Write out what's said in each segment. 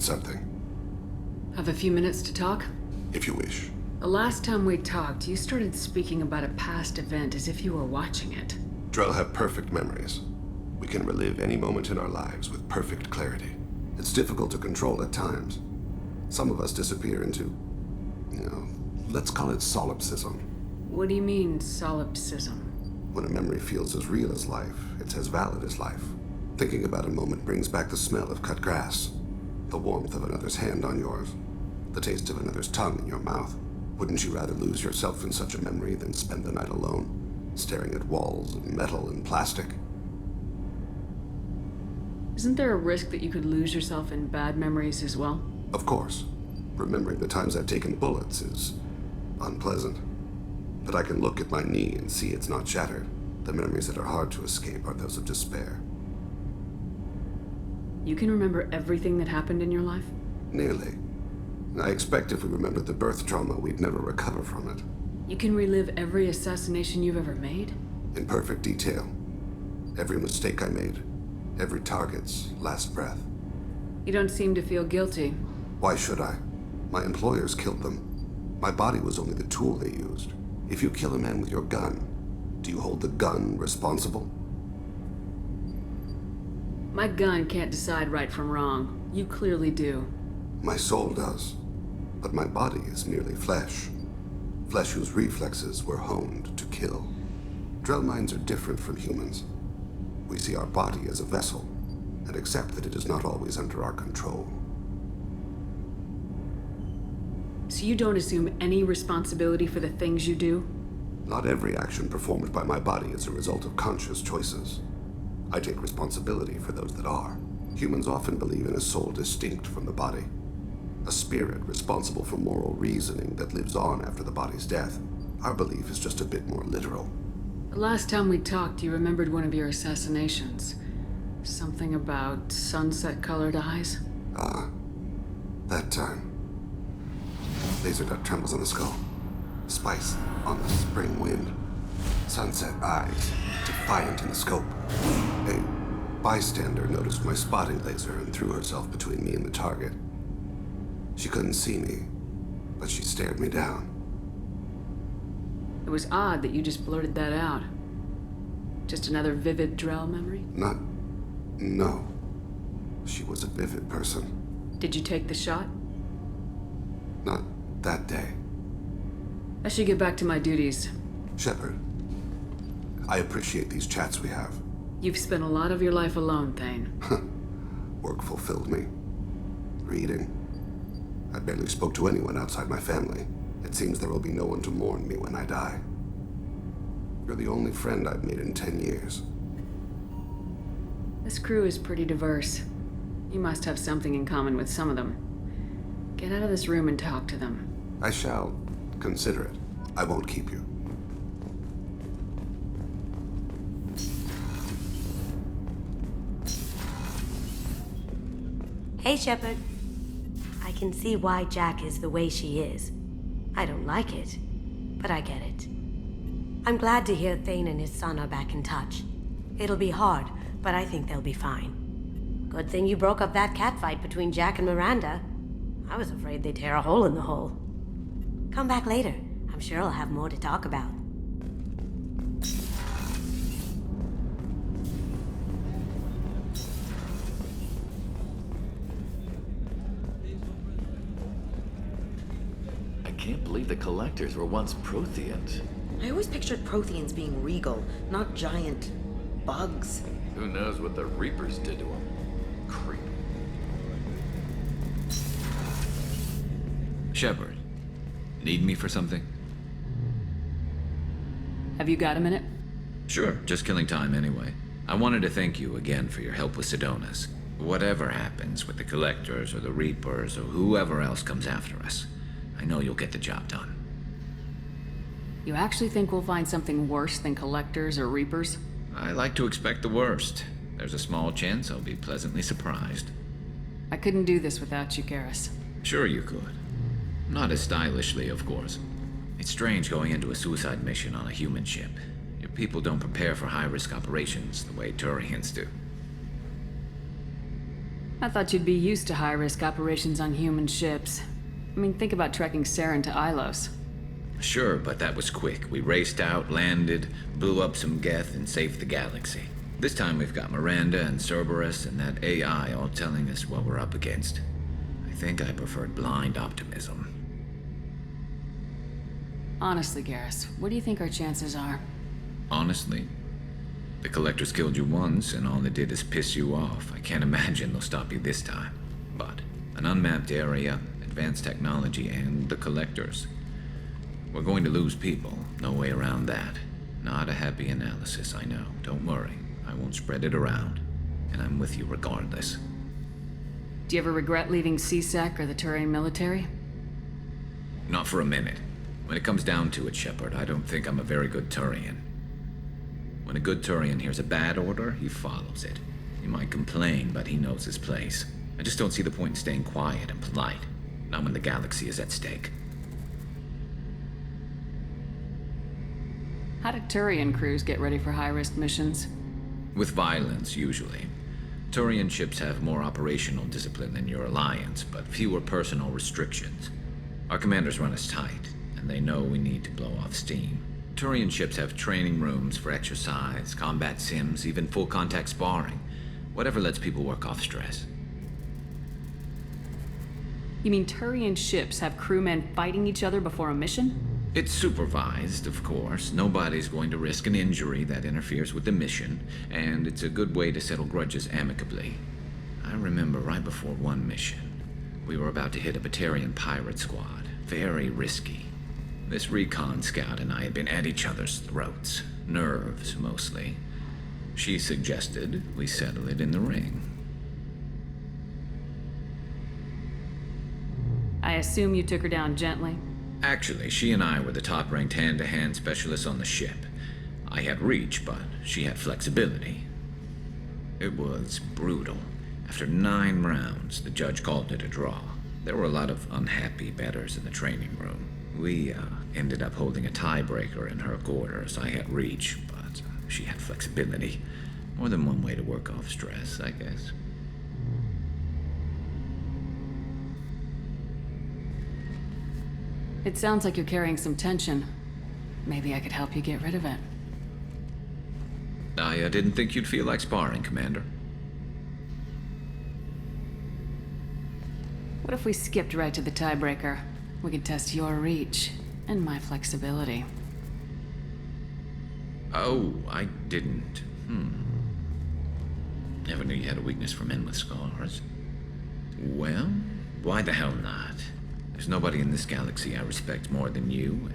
need something, Have a few minutes to talk? if you wish. The last time we talked, you started speaking about a past event as if you were watching it. Drell have perfect memories. We can relive any moment in our lives with perfect clarity. It's difficult to control at times. Some of us disappear into, let's call it solipsism. What do you mean, solipsism? When a memory feels as real as life, it's as valid as life. Thinking about a moment brings back the smell of cut grass, the warmth of another's hand on yours, the taste of another's tongue in your mouth. Wouldn't you rather lose yourself in such a memory than spend the night alone, staring at walls of metal and plastic? Isn't there a risk that you could lose yourself in bad memories as well? Of course. Remembering the times I've taken bullets is unpleasant. But I can look at my knee and see it's not shattered. The memories that are hard to escape are those of despair. You can remember everything that happened in your life? Nearly. I expect if we remembered the birth trauma, we'd never recover from it. You can relive every assassination you've ever made? In perfect detail. Every mistake I made. Every target's last breath. You don't seem to feel guilty. Why should I? My employers killed them. My body was only the tool they used. If you kill a man with your gun, do you hold the gun responsible? My gun can't decide right from wrong. You clearly do. My soul does. But my body is merely flesh. Flesh whose reflexes were honed to kill. Drell minds are different from humans. We see our body as a vessel, and accept that it is not always under our control. So you don't assume any responsibility for the things you do? Not every action performed by my body is a result of conscious choices. I take responsibility for those that are. Humans often believe in a soul distinct from the body. A spirit responsible for moral reasoning that lives on after the body's death. Our belief is just a bit more literal. The last time we talked, you remembered one of your assassinations. Something about sunset-colored eyes? That time. Laser dot trembles on the skull. Spice on the spring wind. Sunset eyes, defiant in the scope. A bystander noticed my spotting laser and threw herself between me and the target. She couldn't see me, but she stared me down. It was odd that you just blurted that out. Just another vivid Drell memory? No. She was a vivid person. Did you take the shot? Not that day. I should get back to my duties. Shepard, I appreciate these chats we have. You've spent a lot of your life alone, Thane. Work fulfilled me. Reading. I barely spoke to anyone outside my family. It seems there will be no one to mourn me when I die. You're the only friend I've made in 10 years. This crew is pretty diverse. You must have something in common with some of them. Get out of this room and talk to them. I shall consider it. I won't keep you. Hey, Shepard. I can see why Jack is the way she is. I don't like it, but I get it. I'm glad to hear Thane and his son are back in touch. It'll be hard, but I think they'll be fine. Good thing you broke up that catfight between Jack and Miranda. I was afraid they'd tear a hole in the hull. Come back later. I'm sure I'll have more to talk about. I can't believe the Collectors were once Protheans. I always pictured Protheans being regal, not giant bugs. Who knows what the Reapers did to them? Creep. Shepard, need me for something? Have you got a minute? Sure, just killing time anyway. I wanted to thank you again for your help with Sidonis. Whatever happens with the Collectors or the Reapers or whoever else comes after us, I know you'll get the job done. You actually think we'll find something worse than Collectors or Reapers? I like to expect the worst. There's a small chance I'll be pleasantly surprised. I couldn't do this without you, Garrus. Sure you could. Not as stylishly, of course. It's strange going into a suicide mission on a human ship. Your people don't prepare for high-risk operations the way Turians do. I thought you'd be used to high-risk operations on human ships. I mean, think about trekking Saren to Ilos. Sure, but that was quick. We raced out, landed, blew up some Geth, and saved the galaxy. This time we've got Miranda and Cerberus and that AI all telling us what we're up against. I think I preferred blind optimism. Honestly, Garrus, what do you think our chances are? Honestly, the Collectors killed you once, and all they did is piss you off. I can't imagine they'll stop you this time. But an unmapped area, advanced technology, and the Collectors. We're going to lose people. No way around that. Not a happy analysis, I know. Don't worry. I won't spread it around. And I'm with you regardless. Do you ever regret leaving CSEC or the Turian military? Not for a minute. When it comes down to it, Shepard, I don't think I'm a very good Turian. When a good Turian hears a bad order, he follows it. He might complain, but he knows his place. I just don't see the point in staying quiet and polite. Not when the galaxy is at stake. How do Turian crews get ready for high-risk missions? With violence, usually. Turian ships have more operational discipline than your alliance, but fewer personal restrictions. Our commanders run us tight, and they know we need to blow off steam. Turian ships have training rooms for exercise, combat sims, even full-contact sparring. Whatever lets people work off stress. You mean Turian ships have crewmen fighting each other before a mission? It's supervised, of course. Nobody's going to risk an injury that interferes with the mission, and it's a good way to settle grudges amicably. I remember right before one mission, we were about to hit a Batarian pirate squad. Very risky. This recon scout and I had been at each other's throats. Nerves, mostly. She suggested we settle it in the ring. I assume you took her down gently? Actually, she and I were the top-ranked hand-to-hand specialists on the ship. I had reach, but she had flexibility. It was brutal. After 9 rounds, the judge called it a draw. There were a lot of unhappy bettors in the training room. We ended up holding a tiebreaker in her quarters. I had reach, but she had flexibility. More than one way to work off stress, I guess. It sounds like you're carrying some tension. Maybe I could help you get rid of it. I didn't think you'd feel like sparring, Commander. What if we skipped right to the tiebreaker? We could test your reach and my flexibility. Oh, I didn't. Never knew you had a weakness for men with scars. Well, why the hell not? There's nobody in this galaxy I respect more than you.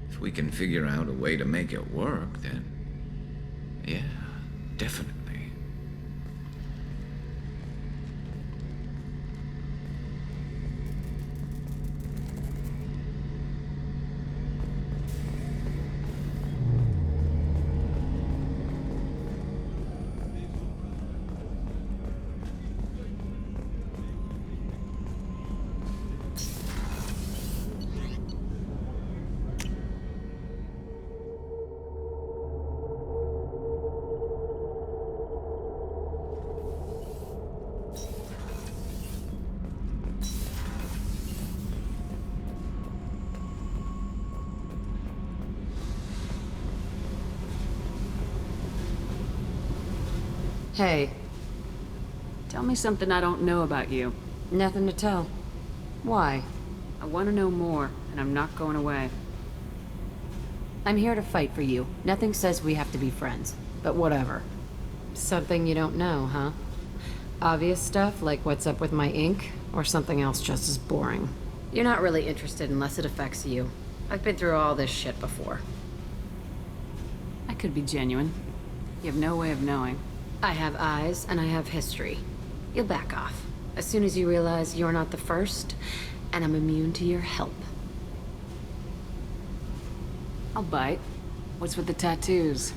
If we can figure out a way to make it work, then... yeah, definitely. Hey, Tell me something I don't know about you. nothing to tell. Why? I want to know more, and I'm not going away. I'm here to fight for you. Nothing says we have to be friends, but whatever. Something you don't know, huh? Obvious stuff like what's up with my ink, or something else just as boring. You're not really interested unless it affects you. I've been through all this shit before. I could be genuine. You have no way of knowing. I have eyes and I have history. You'll back off as soon as you realize you're not the first, and I'm immune to your help. I'll bite. What's with the tattoos?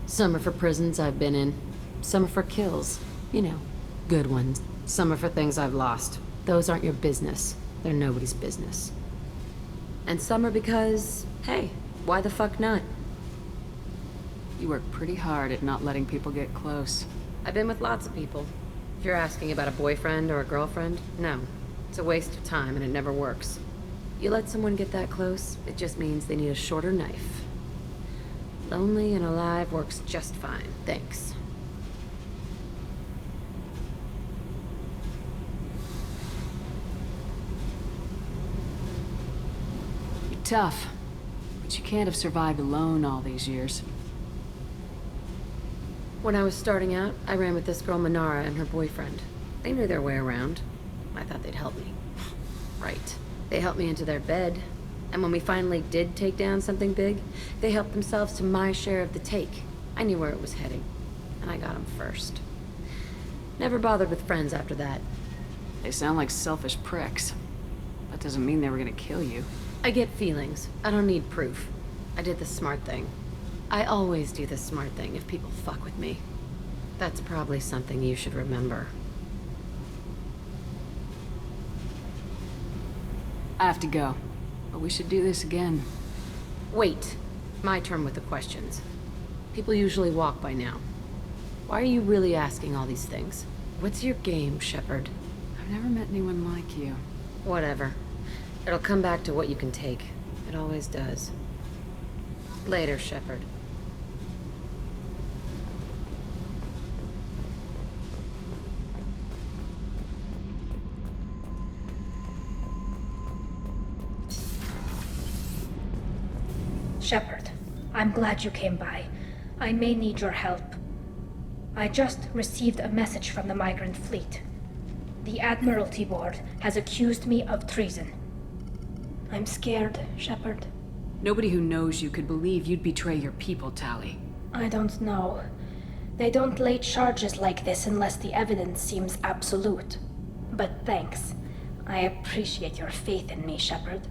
Some are for prisons I've been in. Some are for kills. You know, good ones. Some are for things I've lost. Those aren't your business. They're nobody's business. And some are because, hey, why the fuck not? You work pretty hard at not letting people get close. I've been with lots of people. If you're asking about a boyfriend or a girlfriend, no. It's a waste of time and it never works. You let someone get that close, it just means they need a shorter knife. Lonely and alive works just fine, thanks. You're tough, but you can't have survived alone all these years. When I was starting out, I ran with this girl Minara and her boyfriend. They knew their way around. I thought they'd help me. Right. They helped me into their bed, and when we finally did take down something big, they helped themselves to my share of the take. I knew where it was heading, and I got them first. Never bothered with friends after that. They sound like selfish pricks. That doesn't mean they were gonna kill you. I get feelings. I don't need proof. I did the smart thing. I always do the smart thing if people fuck with me. That's probably something you should remember. I have to go, but we should do this again. Wait. My turn with the questions. People usually walk by now. Why are you really asking all these things? What's your game, Shepard? I've never met anyone like you. Whatever. It'll come back to what you can take. It always does. Later, Shepard. Shepard, I'm glad you came by. I may need your help. I just received a message from the migrant fleet. The Admiralty Board has accused me of treason. I'm scared, Shepard. Nobody who knows you could believe you'd betray your people, Tali. I don't know. They don't lay charges like this unless the evidence seems absolute. But thanks. I appreciate your faith in me, Shepard.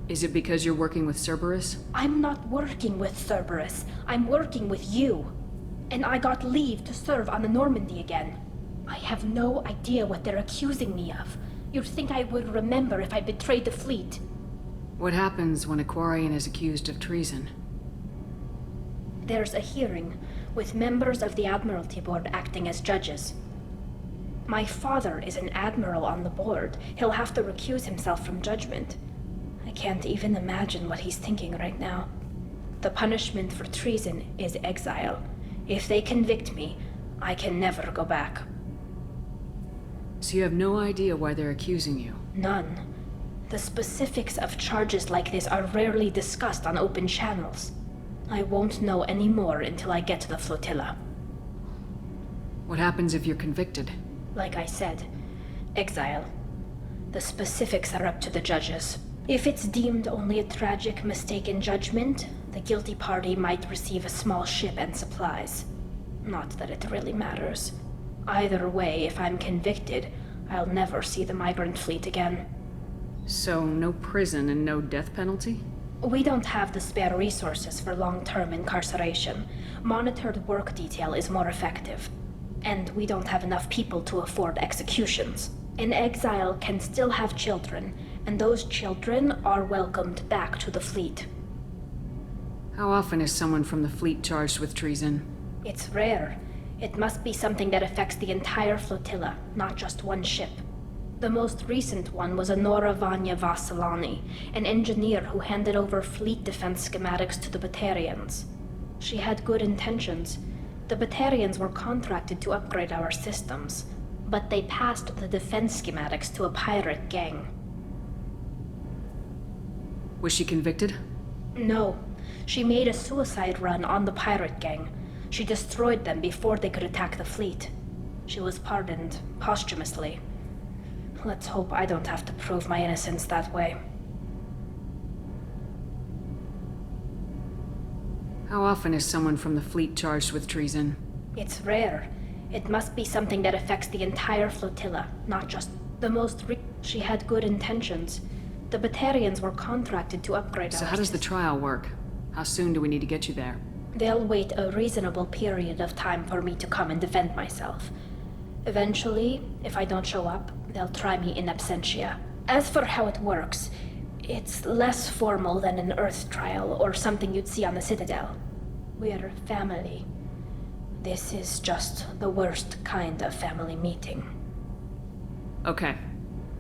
Is it because you're working with Cerberus? I'm not working with Cerberus. I'm working with you. And I got leave to serve on the Normandy again. I have no idea what they're accusing me of. You'd think I would remember if I betrayed the fleet. What happens when a Quarian is accused of treason? There's a hearing, with members of the Admiralty Board acting as judges. My father is an admiral on the board. He'll have to recuse himself from judgment. I can't even imagine what he's thinking right now. The punishment for treason is exile. If they convict me, I can never go back. So you have no idea why they're accusing you? None. The specifics of charges like this are rarely discussed on open channels. I won't know any more until I get to the flotilla. What happens if you're convicted? Like I said, exile. The specifics are up to the judges. If it's deemed only a tragic mistake in judgment, the guilty party might receive a small ship and supplies. Not that it really matters. Either way, if I'm convicted, I'll never see the migrant fleet again. So no prison and no death penalty? We don't have the spare resources for long-term incarceration. Monitored work detail is more effective. And we don't have enough people to afford executions. An exile can still have children, and those children are welcomed back to the fleet. How often is someone from the fleet charged with treason? It's rare. It must be something that affects the entire flotilla, not just one ship. The most recent one was Anora Vanya Vassilani, an engineer who handed over fleet defense schematics to the Batarians. She had good intentions. The Batarians were contracted to upgrade our systems, but they passed the defense schematics to a pirate gang. Was she convicted? No. She made a suicide run on the pirate gang. She destroyed them before they could attack the fleet. She was pardoned posthumously. Let's hope I don't have to prove my innocence that way. How often is someone from the fleet charged with treason? It's rare. It must be something that affects the entire flotilla, not just the She had good intentions. The Batarians were contracted to upgrade So our how does the system. trial work? How soon do we need to get you there? They'll wait a reasonable period of time for me to come and defend myself. Eventually, if I don't show up, they'll try me in absentia. As for how it works, it's less formal than an Earth trial or something you'd see on the Citadel. We're family. This is just the worst kind of family meeting. Okay,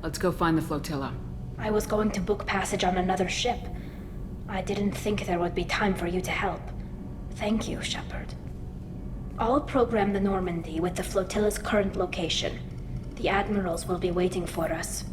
let's go find the flotilla. I was going to book passage on another ship. I didn't think there would be time for you to help. Thank you, Shepard. I'll program the Normandy with the flotilla's current location. The admirals will be waiting for us.